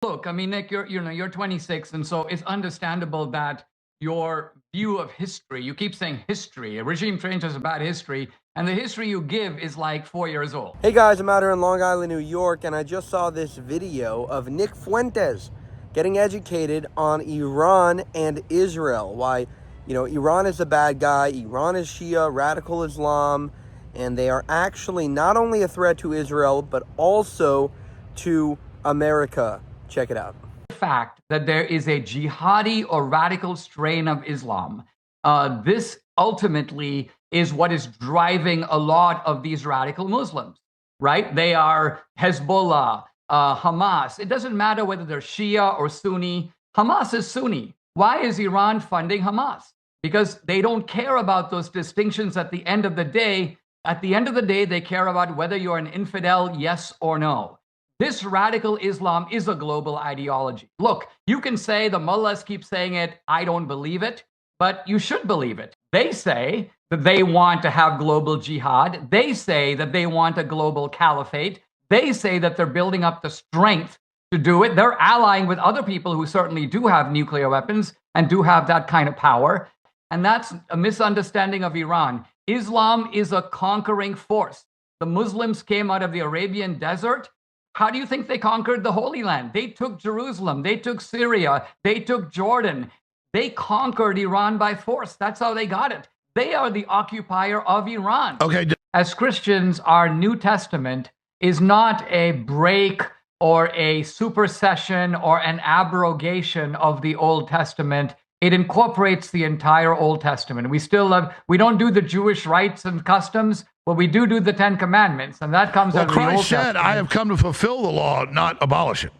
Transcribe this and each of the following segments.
Look, I mean, Nick, you're 26, and so it's understandable that your view of history, you keep saying history, a regime change is about history, and the history you give is like 4 years old. Hey guys, I'm out here in Long Island, New York, and I just saw this video of Nick Fuentes getting educated on Iran and Israel. Why, Iran is the bad guy, Iran is Shia, radical Islam, and they are actually not only a threat to Israel, but also to America. Check it out. The fact that there is a jihadi or radical strain of Islam, this ultimately is what is driving a lot of these radical Muslims, right? They are Hezbollah, Hamas. It doesn't matter whether they're Shia or Sunni. Hamas is Sunni. Why is Iran funding Hamas? Because they don't care about those distinctions at the end of the day. At the end of the day, they care about whether you're an infidel, yes or no. This radical Islam is a global ideology. Look, you can say the mullahs keep saying it, I don't believe it, but you should believe it. They say that they want to have global jihad. They say that they want a global caliphate. They say that they're building up the strength to do it. They're allying with other people who certainly do have nuclear weapons and do have that kind of power. And that's a misunderstanding of Iran. Islam is a conquering force. The Muslims came out of the Arabian desert. How do you think they conquered the Holy Land? They took Jerusalem. They took Syria. They took Jordan. They conquered Iran by force. That's how they got it. They are the occupier of Iran. Okay. As Christians, our New Testament is not a break or a supersession or an abrogation of the Old Testament. It incorporates the entire Old Testament. We don't do the Jewish rites and customs, but we do the Ten Commandments, and that comes out of the Old Christ said, Testament. I have come to fulfill the law, not abolish it.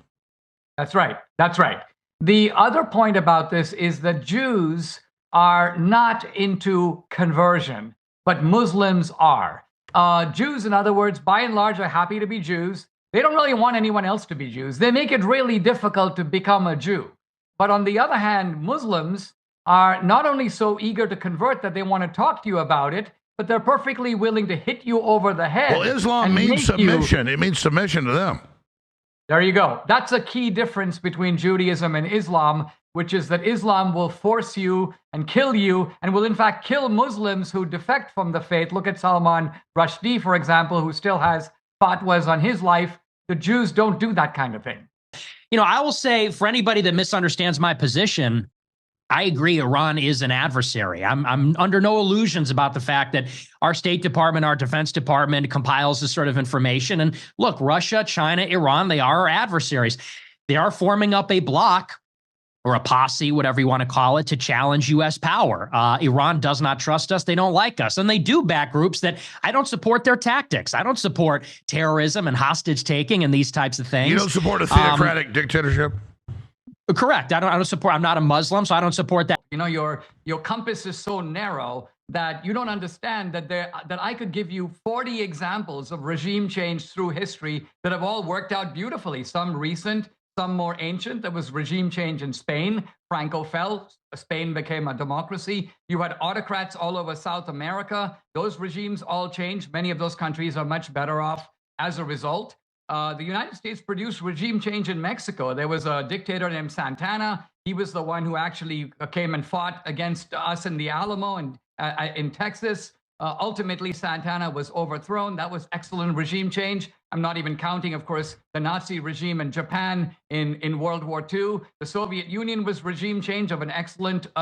That's right. That's right. The other point about this is that Jews are not into conversion, but Muslims are. Jews, in other words, by and large, are happy to be Jews. They don't really want anyone else to be Jews. They make it really difficult to become a Jew. But on the other hand, Muslims are not only so eager to convert that they want to talk to you about it, but they're perfectly willing to hit you over the head. Well, Islam means submission. It means submission to them. There you go. That's a key difference between Judaism and Islam, which is that Islam will force you and kill you and will in fact kill Muslims who defect from the faith. Look at Salman Rushdie, for example, who still has fatwas on his life. The Jews don't do that kind of thing. I will say, for anybody that misunderstands my position, I agree Iran is an adversary. I'm under no illusions about the fact that our State Department, our Defense Department compiles this sort of information. And look, Russia, China, Iran, they are our adversaries. They are forming up a bloc or a posse, whatever you want to call it, to challenge U.S. power. Iran does not trust us. They don't like us. And they do back groups that I don't support their tactics. I don't support terrorism and hostage taking and these types of things. You don't support a theocratic dictatorship? Correct. I don't support. I'm not a Muslim, so I don't support that. Your compass is so narrow that you don't understand that I could give you 40 examples of regime change through history that have all worked out beautifully. Some recent, some more ancient. There was regime change in Spain. Franco fell. Spain became a democracy. You had autocrats all over South America. Those regimes all changed. Many of those countries are much better off as a result. The United States produced regime change in Mexico. There was a dictator named Santana. He was the one who actually came and fought against us in the Alamo and in Texas. Ultimately, Santana was overthrown. That was excellent regime change. I'm not even counting, of course, the Nazi regime in Japan in World War II. The Soviet Union was regime change of an excellent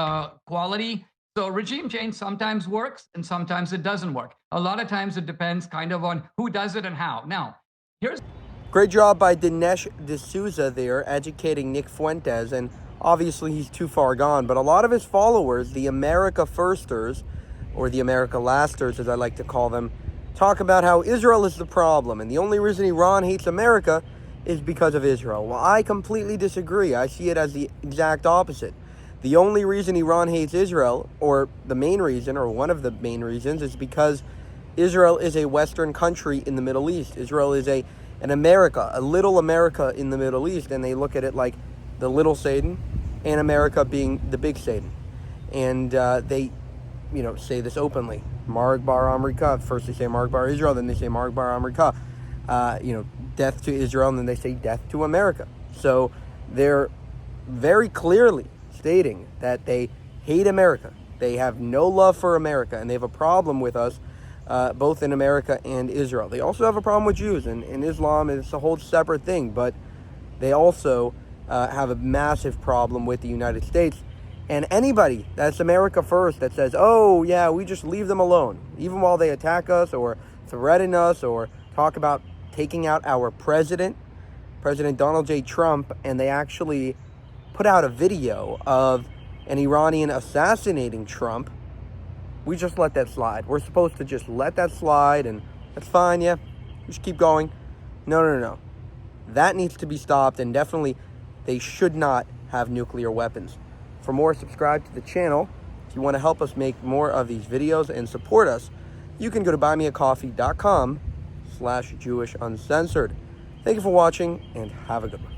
quality. So regime change sometimes works and sometimes it doesn't work. A lot of times it depends kind of on who does it and how. Now, here's... Great job by Dinesh D'Souza there, educating Nick Fuentes, and obviously he's too far gone, but a lot of his followers, the America Firsters, or the America Lasters as I like to call them, talk about how Israel is the problem, and the only reason Iran hates America is because of Israel. Well, I completely disagree. I see it as the exact opposite. The only reason Iran hates Israel, or the main reason, or one of the main reasons, is because Israel is a Western country in the Middle East. Israel is an America, a little America in the Middle East, and they look at it like the little Satan and America being the big Satan. And they, say this openly. Marg Bar America. First they say Marg Bar Israel, then they say Marg Bar America. Death to Israel, and then they say death to America. So they're very clearly stating that they hate America. They have no love for America, and they have a problem with us, both in America and Israel. They also have a problem with Jews, and Islam is a whole separate thing, but they also have a massive problem with the United States. And anybody that's America first that says, oh, yeah, we just leave them alone, even while they attack us or threaten us or talk about taking out our President Donald J. Trump, and they actually put out a video of an Iranian assassinating Trump, we just let that slide. We're supposed to just let that slide, and that's fine, yeah, just keep going. No. That needs to be stopped, and definitely they should not have nuclear weapons. For more, subscribe to the channel. If you want to help us make more of these videos and support us, you can go to buymeacoffee.com/Jewish Uncensored. Thank you for watching, and have a good one.